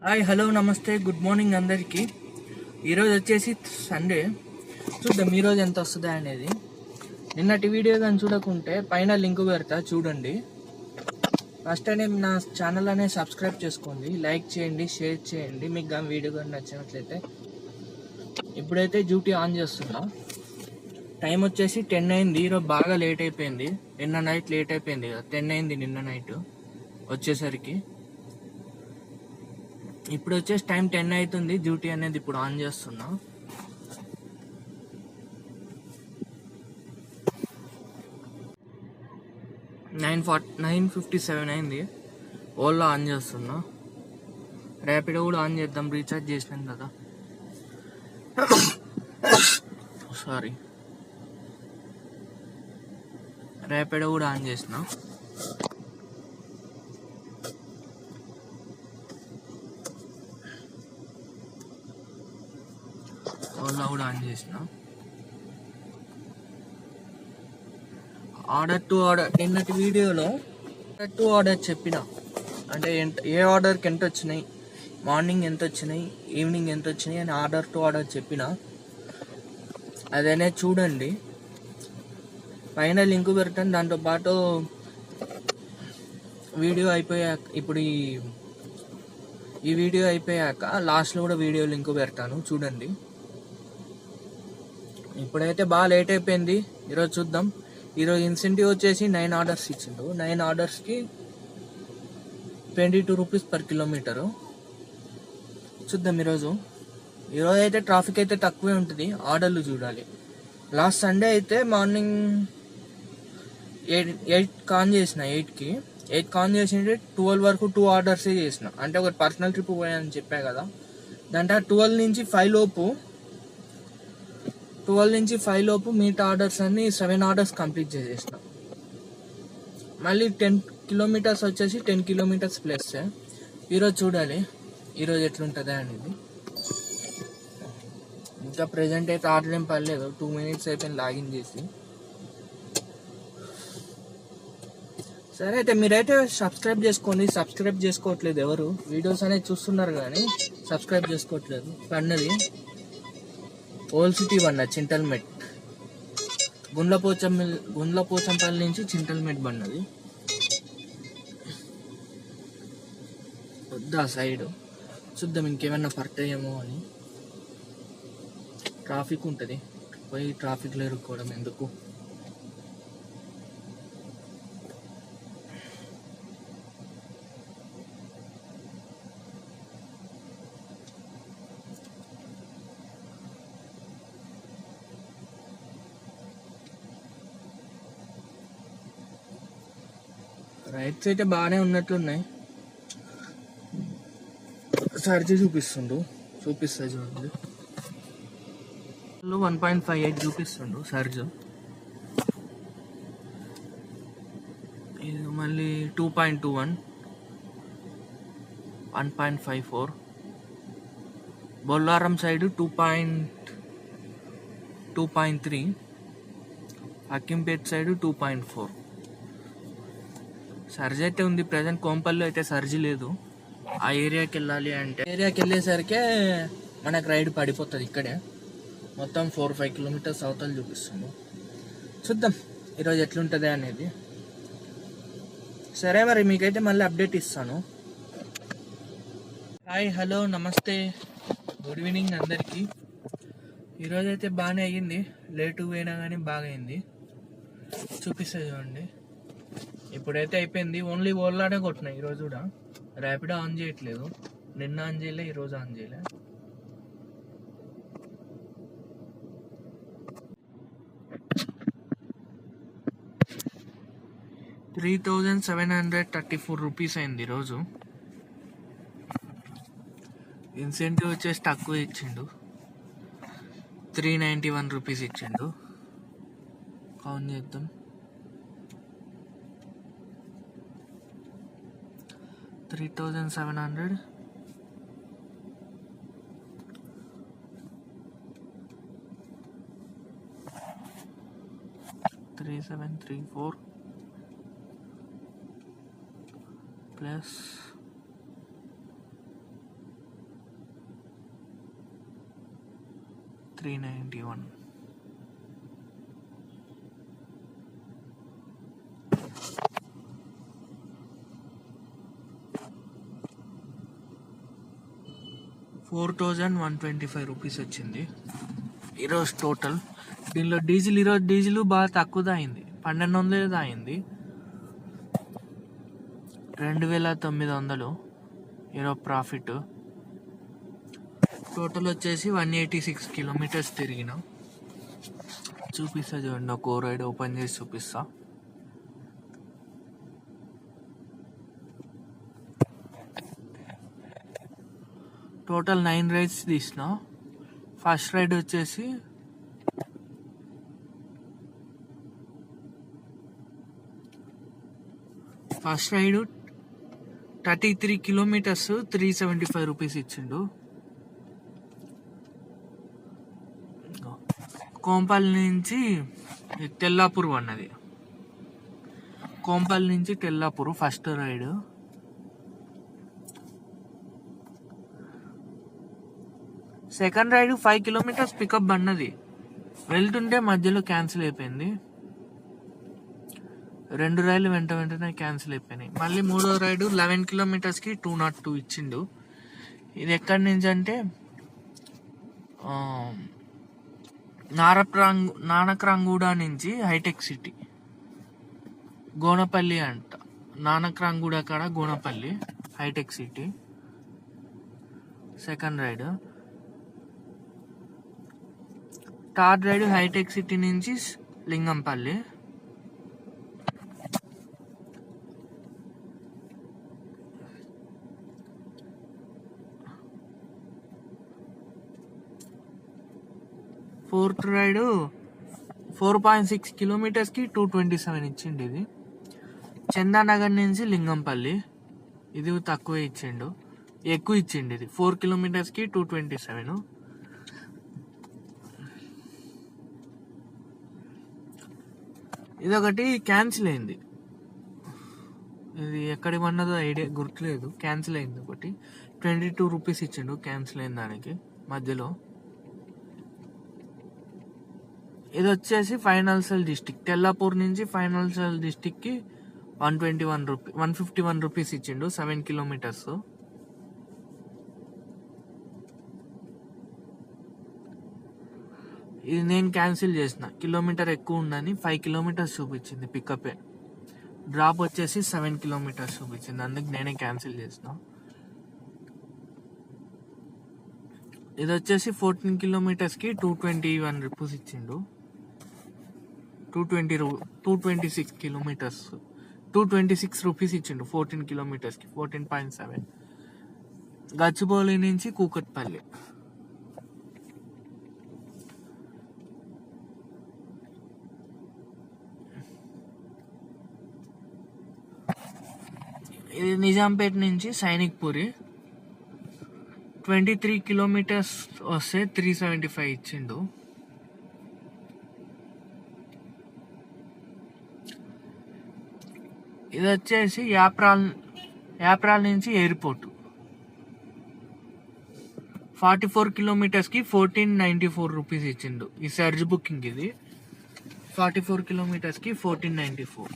Hi hello నమస్తే good morning అందరికీ. ఈరోజు వచ్చేసి సండే. చూద్దాం ఈరోజు ఎంత వస్తుందా అనేది. నిన్నటి వీడియో కానీ చూడకుంటే పైన లింక్ పెడతా చూడండి. ఫస్ట్ టైం నా ఛానల్ అనేది సబ్స్క్రైబ్ చేసుకోండి, లైక్ చేయండి, షేర్ చేయండి మీకు కానీ వీడియో కానీ నచ్చినట్లయితే. ఇప్పుడైతే డ్యూటీ ఆన్ చేస్తున్నా. టైం వచ్చేసి 10 అయింది. ఈరోజు బాగా లేట్ అయిపోయింది. నిన్న నైట్ లేట్ అయిపోయింది కదా, 10 అయింది నిన్న నైట్ వచ్చేసరికి. ఇప్పుడు వచ్చేసి టైం 10 అవుతుంది. డ్యూటీ అనేది ఇప్పుడు ఆన్ చేస్తున్నా. నైన్ 57 అయింది. ఓలా ఆన్ చేస్తున్నా. ర్యాపిడో కూడా ఆన్ చేద్దాం, రీఛార్జ్ చేసినాం కదా. సారీ, ర్యాపిడో కూడా ఆన్ చేసిన. ఓలా కూడా ఆన్ చేసిన. నిన్నటి వీడియోలో ఆర్డర్ చెప్పిన, అంటే ఏ ఆర్డర్కి ఎంత వచ్చినాయి, మార్నింగ్ ఎంత వచ్చినాయి, ఈవినింగ్ ఎంత వచ్చినాయి అని ఆర్డర్ చెప్పిన. అదనే చూడండి, పైన లింక్ పెడతాను. దాంతోపాటు వీడియో అయిపోయాక, ఇప్పుడు ఈ వీడియో అయిపోయాక లాస్ట్లో కూడా వీడియో లింక్ పెడతాను చూడండి. ఇప్పుడైతే బాగా లేట్ అయిపోయింది. ఈరోజు చూద్దాం. ఈరోజు ఇన్సెంటివ్ వచ్చేసి 9 ఆర్డర్స్ ఇచ్చిండు. 9 ఆర్డర్స్కి 22 రూపీస్ పర్ కిలోమీటరు. చూద్దాం ఈరోజు అయితే ట్రాఫిక్ అయితే తక్కువే ఉంటుంది. ఆర్డర్లు చూడాలి. లాస్ట్ సండే అయితే మార్నింగ్ 8 కాన్ చేసిన. 8 కాన్ చేసింటే 12 వరకు 2 ఆర్డర్సే చేసిన. అంటే ఒక పర్సనల్ ట్రిప్ పోయానని చెప్పా కదా, దాంట్లో 12 నుంచి 5 లోపు మిగతా ఆర్డర్స్ అన్ని 7 ఆర్డర్స్ కంప్లీట్ చేసేసిన. మళ్ళీ 10 కిలోమీటర్స్ వచ్చేసి 10 కిలోమీటర్స్ ప్లస్. ఈరోజు చూడాలి ఈరోజు ఎట్లుంటుందా అనేది. ఇంకా ప్రెజెంట్ అయితే ఆర్డర్ ఏం పర్లేదు. 2 మినిట్స్ అయిపోయింది లాగిన్ చేసి. సరే అయితే మీరైతే సబ్స్క్రైబ్ చేసుకోండి. సబ్స్క్రైబ్ చేసుకోవట్లేదు ఎవరు, వీడియోస్ అనేది చూస్తున్నారు కానీ సబ్స్క్రైబ్ చేసుకోవట్లేదు. పన్నది ఓల్డ్ సిటీ బండ చింతల్మెట్, గుండ్లపోచంపల్లి నుంచి చింతల్మెట్ బండది. వద్దా సైడ్ చూద్దాం ఇంకేమన్నా పడతాయేమో అని. ట్రాఫిక్ ఉంటుంది, పోయి ట్రాఫిక్లో ఇరుక్కోవడం ఎందుకు. రైట్స్ అయితే బాగానే ఉన్నట్లున్నాయి. సర్జీ చూపిస్తా చూడండి. 1.58 చూపిస్తుండు సర్జ్. ఇది మళ్ళీ 2.21, 1.54. Bollaram side 2.3, Hakimpet side 2.4. Surge అయితే ఉంది. ప్రజెంట్ కోంపల్లిలో అయితే సర్జీ లేదు. ఆ ఏరియాకి వెళ్ళాలి అంటే, ఏరియాకి వెళ్ళేసరికి మనకు రైడ్ పడిపోతుంది. ఇక్కడే మొత్తం 4-5 కిలోమీటర్స్ అవతల చూపిస్తుంది. చూద్దాం ఈరోజు ఎట్లుంటుంది అనేది. సరే మరి మీకైతే మళ్ళీ అప్డేట్ ఇస్తాను. హాయ్ హలో నమస్తే గుడ్ ఈవినింగ్ అందరికీ. ఈరోజు అయితే బాగానే అయ్యింది. లేటు పోయినా కానీ బాగా అయింది. చూపిస్తా చూడండి. ఇప్పుడైతే అయిపోయింది. ఓన్లీ ఓలానే కొట్టినాయి ఈరోజు కూడా. ర్యాపిడో ఆన్ చేయట్లేదు. నిన్న ఆన్ చేయలే, ఈరోజు ఆన్ చేయలే. ₹3,734 అయింది ఈరోజు. ఇన్సెంటివ్ వచ్చేసి తక్కువ ఇచ్చిండు, ₹391 ఇచ్చిండు. కౌంట్ చేద్దాం. 3,700 3734 ప్లస్ 391. ₹4,125 వచ్చింది ఈరోజు టోటల్. దీనిలో ఈరోజు డీజిల్ బాగా తక్కువ అయింది, 1200 అయింది. 2,900 ఈరోజు ప్రాఫిట్. టోటల్ వచ్చేసి 186 కిలోమీటర్స్ తిరిగిన. చూపిస్తా చూడండి, ఒక రైడ్ ఓపెన్ చేసి చూపిస్తా. టోటల్ 9 రైడ్స్ తీసిన. ఫస్ట్ రైడ్ వచ్చేసి ఫస్ట్ రైడ్ 33 కిలోమీటర్స్ ₹375 ఇచ్చిండు. కోంపల్లి నుంచి తెల్లాపూర్ అన్నది. కోంపల్లి నుంచి Tellapur first ride. Second ride 5 kilometres pickup అన్నది, వెళ్తుంటే మధ్యలో క్యాన్సిల్ అయిపోయింది. 2 రైళ్ళు వెంటనే క్యాన్సిల్ అయిపోయినాయి. మళ్ళీ మూడో రైడ్ 11 కిలోమీటర్స్కి 202 ఇచ్చిండు. ఇది ఎక్కడి నుంచి అంటే నానక్రాంగూడ నుంచి హైటెక్ సిటీ, గోనపల్లి అంట. నానక్రాంగూడ కాడ Gonapalli, Hitec City second ride. Third ride Hitec City నుంచి లింగంపల్లి. ఫోర్త్ రైడ్ 4.6 కిలోమీటర్స్కి 227 ఇచ్చిండు. ఇది చందానగర్ నుంచి లింగంపల్లి. ఇది తక్కువ ఇచ్చిండు, ఎక్కువ ఇచ్చిండు. ఇది 4 కిలోమీటర్స్కి 227. ఇదొకటి క్యాన్సిల్ అయింది. ఇది ఎక్కడి ఉన్నదో ఐడియా గుర్తులేదు. క్యాన్సిల్ అయింది ఒకటి, ₹22 ఇచ్చిండు క్యాన్సిల్ అయిన దానికి మధ్యలో. ఇది వచ్చేసి ఫైనాన్షియల్ డిస్టిక్, తెల్లాపూర్ నుంచి ఫైనాన్షియల్ డిస్టిక్కి ₹151 ఇచ్చిండు 7 కిలోమీటర్స్. ఇది నేను క్యాన్సిల్ చేసిన, కిలోమీటర్ ఎక్కువ ఉందని 5 కిలోమీటర్స్ చూపించింది పికప్. డ్రాప్ వచ్చేసి 7 కిలోమీటర్స్ చూపించింది, అందుకు నేనే క్యాన్సిల్ చేసిన. ఇది వచ్చేసి 14 కిలోమీటర్స్కి ₹221 ఇచ్చిండు. 226 కిలోమీటర్స్ ₹226 ఇచ్చిండు 14 కిలోమీటర్స్కి, 14.7. గచ్చిబౌలి నుంచి కూకట్పల్లి. ఇది నిజాంపేట నుంచి సైనిక్పురి, 23 కిలోమీటర్స్ వస్తే 375 ఇచ్చిండు. ఇది వచ్చేసి యాప్రాల్ నుంచి ఎయిర్పోర్ట్, 44 కిలోమీటర్స్కి ₹1494 ఇచ్చిండు. ఈ సర్జ్ బుకింగ్. ఇది 44 కిలోమీటర్స్కి ₹1494.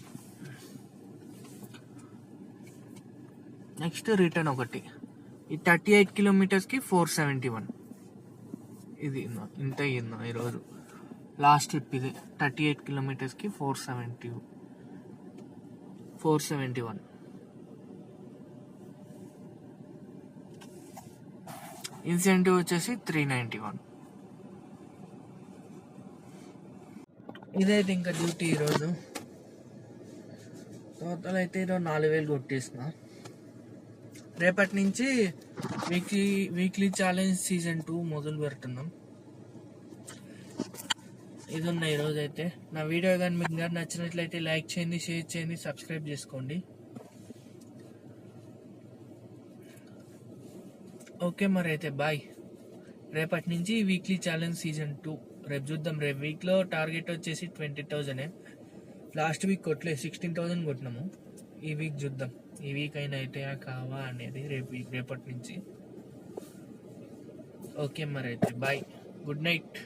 నెక్స్ట్ రిటర్న్ ఒకటి, ఈ 38 కిలోమీటర్స్కి $471. ఇది ఇంత అయ్యిందా ఈరోజు లాస్ట్ ట్రిప్. ఇది 38 కిలోమీటర్స్కి $471. ఇన్సెంటివ్ వచ్చేసి $391. ఇదైతే ఇంకా డ్యూటీ ఈరోజు. టోటల్ అయితే ఈరోజు 4,000 కొట్టేసిన. రేపటి నుంచి వీక్లీ ఛాలెంజ్ సీజన్ 2 మొదలు పెడుతున్నాం. ఇది ఉన్నాయి ఈరోజు అయితే. నా వీడియో కానీ మీకు నచ్చినట్లయితే లైక్ చేయండి, షేర్ చేయండి, సబ్స్క్రైబ్ చేసుకోండి. ఓకే మరి అయితే బాయ్. రేపటి నుంచి వీక్లీ ఛాలెంజ్ సీజన్ 2 రేపు చూద్దాం. రేపు వీక్లో టార్గెట్ వచ్చేసి 20,000. లాస్ట్ వీక్ కొట్టలే, 16,000 కొట్టినాము. ఈ వీక్ చూద్దాం, ఈ వీక్ అయినా అయితే కావా అనేది రేపటి నుంచి. ఓకే మరి అయితే బాయ్, గుడ్ నైట్.